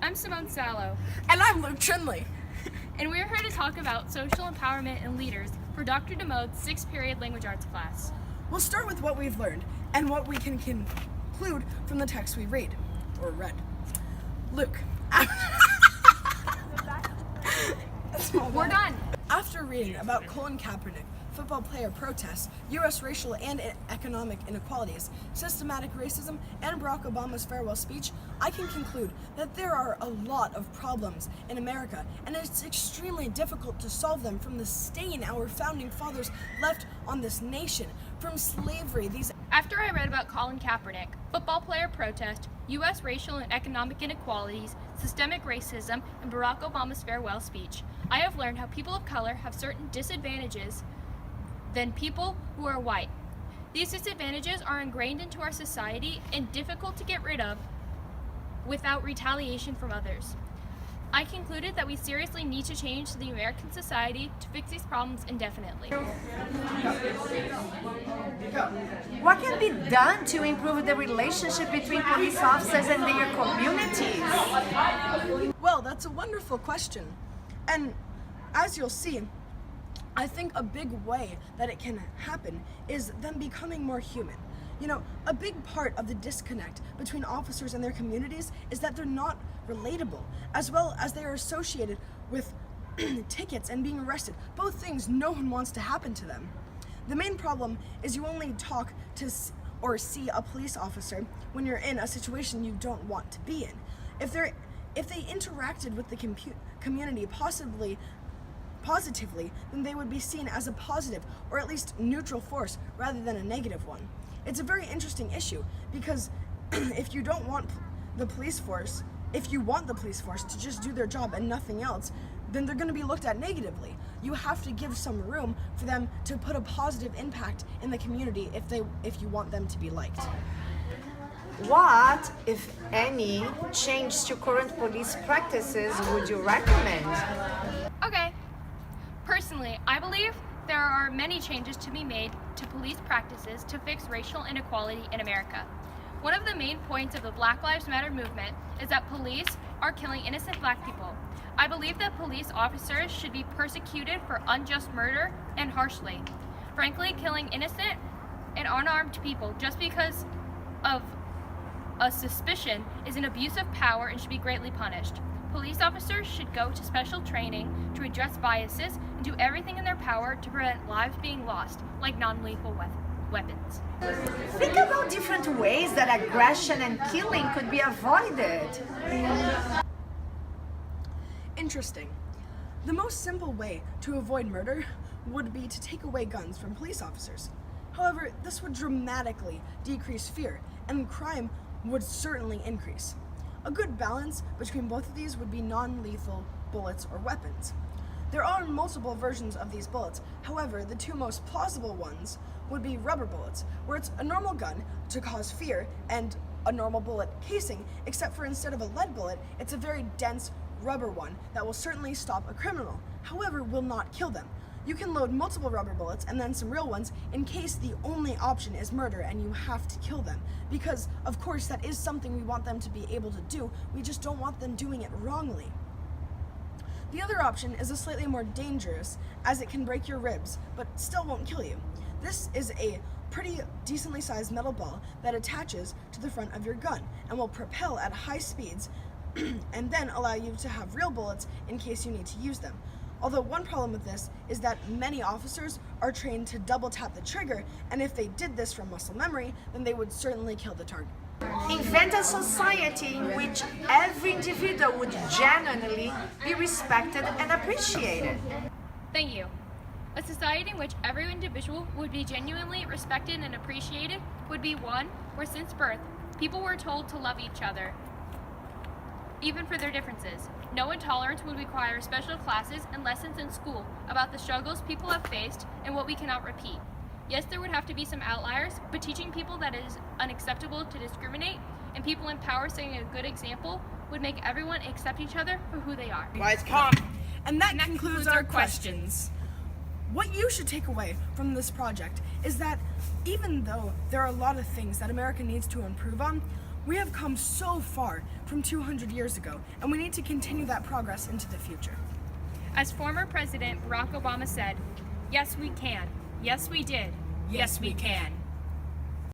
I'm Simone Sallow, And I'm Luke Chinley. and we're here to talk about social empowerment and leaders for Dr. DeMode's 6th period language arts class. We'll start with what we've learned and what we can conclude from the text we read, or read. Luke. We're done. After reading about Colin Kaepernick, football player protests, U.S. racial and economic inequalities, systematic racism, and Barack Obama's farewell speech, I can conclude that there are a lot of problems in America, and it's extremely difficult to solve them from the stain our founding fathers left on this nation. From slavery, After I read about Colin Kaepernick, football player protest, U.S. racial and economic inequalities, systemic racism, and Barack Obama's farewell speech, I have learned how people of color have certain disadvantages than people who are white. These disadvantages are ingrained into our society and difficult to get rid of without retaliation from others. I concluded that we seriously need to change the American society to fix these problems indefinitely. What can be done to improve the relationship between police officers and their communities? Well, that's a wonderful question. And as you'll see, I think a big way that it can happen is them becoming more human. You know, a big part of the disconnect between officers and their communities is that they're not relatable, as well as they are associated with tickets and being arrested, both things no one wants to happen to them. The main problem is you only talk to or see a police officer when you're in a situation you don't want to be in. If they interacted with the community positively, then they would be seen as a positive or at least neutral force rather than a negative one. It's a very interesting issue because if you want the police force to just do their job and nothing else, then they're going to be looked at negatively. You have to give some room for them to put a positive impact in the community if you want them to be liked. What, if any, change to current police practices would you recommend? Okay. Personally, I believe there are many changes to be made to police practices to fix racial inequality in America. One of the main points of the Black Lives Matter movement is that police are killing innocent black people. I believe that police officers should be persecuted for unjust murder and harshly. Frankly, killing innocent and unarmed people just because of a suspicion is an abuse of power and should be greatly punished. Police officers should go to special training to address biases and do everything in their power to prevent lives being lost, like non-lethal weapons. Think about different ways that aggression and killing could be avoided. Interesting. The most simple way to avoid murder would be to take away guns from police officers. However, this would dramatically decrease fear, and crime would certainly increase. A good balance between both of these would be non-lethal bullets or weapons. There are multiple versions of these bullets. However, the two most plausible ones would be rubber bullets, where it's a normal gun to cause fear and a normal bullet casing, except for instead of a lead bullet, it's a very dense rubber one that will certainly stop a criminal, however will not kill them. You can load multiple rubber bullets and then some real ones in case the only option is murder and you have to kill them. Because, of course, that is something we want them to be able to do. We just don't want them doing it wrongly. The other option is a slightly more dangerous, as it can break your ribs, but still won't kill you. This is a pretty decently sized metal ball that attaches to the front of your gun and will propel at high speeds and then allow you to have real bullets in case you need to use them. Although one problem with this is that many officers are trained to double tap the trigger, and if they did this from muscle memory, then they would certainly kill the target. Invent a society in which every individual would genuinely be respected and appreciated. Thank you. A society in which every individual would be genuinely respected and appreciated would be one where since birth, people were told to love each other, even for their differences. No intolerance would require special classes and lessons in school about the struggles people have faced and what we cannot repeat. Yes, there would have to be some outliers, but teaching people that it is unacceptable to discriminate and people in power setting a good example would make everyone accept each other for who they are. And that concludes our questions. What you should take away from this project is that even though there are a lot of things that America needs to improve on, We have come so far from 200 years ago, and we need to continue that progress into the future. As former President Barack Obama said, yes, we can. Yes, we did. Yes, we can.